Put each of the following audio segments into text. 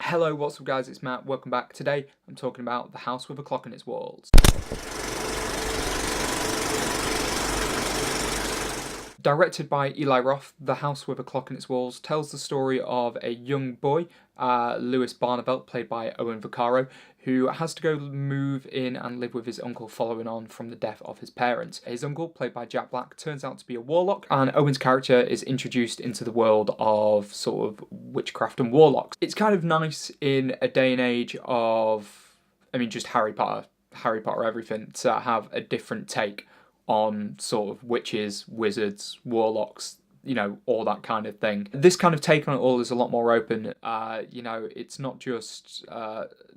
Hello, what's up guys, it's Matt, welcome back. Today I'm talking about The House with a Clock in its Walls. Directed by Eli Roth, The House with a Clock in its Walls tells the story of a young boy, Lewis Barnavelt, played by Owen Vaccaro, who has to go move in and live with his uncle following on from the death of his parents. His uncle, played by Jack Black, turns out to be a warlock, and Owen's character is introduced into the world of sort of witchcraft and warlocks. It's kind of nice in a day and age of, just Harry Potter everything, to have a different take on sort of witches, wizards, warlocks, all that kind of thing. This kind of take on it all is a lot more open. It's not just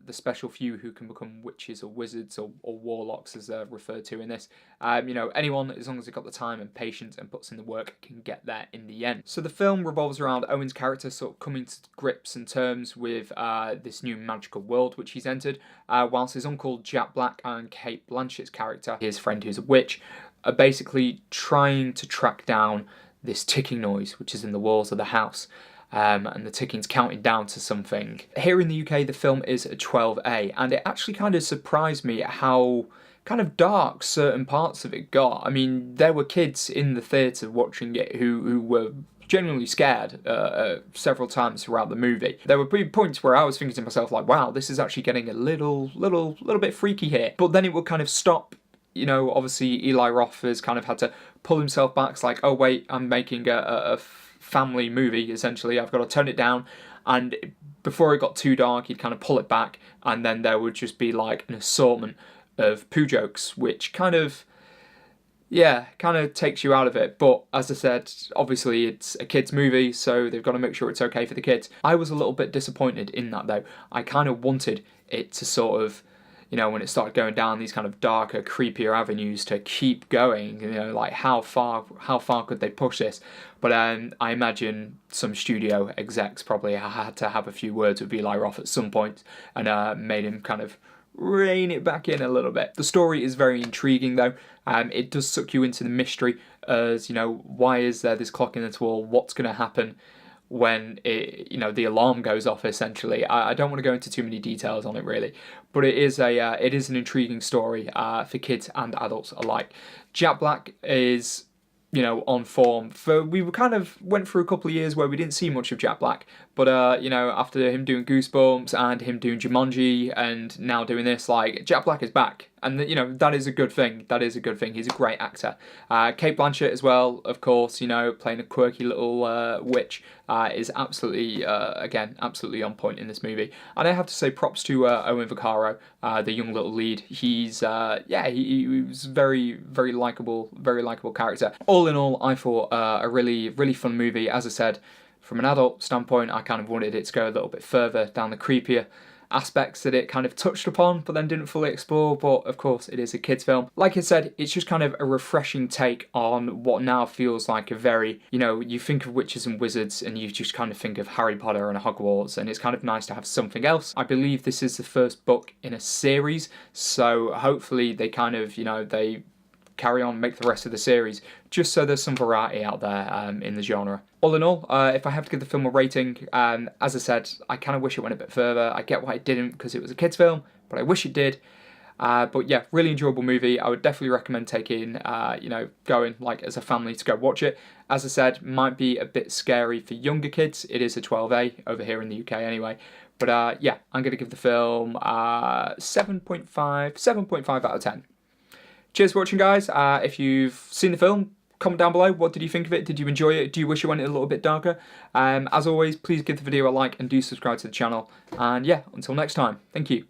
the special few who can become witches or wizards or warlocks, as they're referred to in this. Anyone, as long as they've got the time and patience and puts in the work, can get there in the end. So the film revolves around Owen's character sort of coming to grips and terms with this new magical world which he's entered, whilst his uncle Jack Black and Kate Blanchett's character, his friend who's a witch, are basically trying to track down this ticking noise which is in the walls of the house, and the ticking's counting down to something. Here in the UK the film is a 12A, and it actually kind of surprised me at how kind of dark certain parts of it got. There were kids in the theatre watching it who were genuinely scared several times throughout the movie. There were points where I was thinking to myself like, wow, this is actually getting a little bit freaky here. But then it would kind of stop. Obviously Eli Roth has kind of had to pull himself back. It's like, oh wait, I'm making a family movie, essentially. I've got to tone it down. And before it got too dark, he'd kind of pull it back, and then there would just be like an assortment of poo jokes, which kind of takes you out of it. But as I said, obviously it's a kids movie, so they've got to make sure it's okay for the kids. I was a little bit disappointed in that though. I kind of wanted it to sort of, when it started going down these kind of darker, creepier avenues, to keep going, like how far could they push this? But I imagine some studio execs probably had to have a few words with Eli Roth at some point and made him kind of rein it back in a little bit. The story is very intriguing though. It does suck you into the mystery as, why is there this clock in the wall? What's going to happen when the alarm goes off, essentially. I don't want to go into too many details on it really, but it is an intriguing story for kids and adults alike. Jack Black is on form. We kind of went through a couple of years where we didn't see much of Jack Black, but after him doing Goosebumps and him doing Jumanji and now doing this, like, Jack Black is back, and that is a good thing. He's a great actor. Kate Blanchett as well, of course, playing a quirky little witch, is absolutely absolutely on point in this movie. And I have to say props to Owen Vaccaro, the young little lead. He's he was very likable character. All in all, I thought a really fun movie. As I said, from an adult standpoint, I kind of wanted it to go a little bit further down the creepier aspects that it kind of touched upon but then didn't fully explore. But of course it is a kids film. Like I said, it's just kind of a refreshing take on what now feels like a very, you think of witches and wizards and you just kind of think of Harry Potter and Hogwarts, and it's kind of nice to have something else. I believe this is the first book in a series, so hopefully they kind of, they carry on, make the rest of the series, just so there's some variety out there in the genre. All in all, if I have to give the film a rating, as I said, I kind of wish it went a bit further. I get why it didn't, because it was a kids film, but I wish it did. But yeah, really enjoyable movie. I would definitely recommend taking, going like as a family to go watch it. As I said, might be a bit scary for younger kids. It is a 12A over here in the UK anyway. But yeah, I'm going to give the film 7.5 out of 10. Cheers for watching, guys. If you've seen the film, comment down below. What did you think of it? Did you enjoy it? Do you wish it went a little bit darker? As always, please give the video a like and do subscribe to the channel. And yeah, until next time, thank you.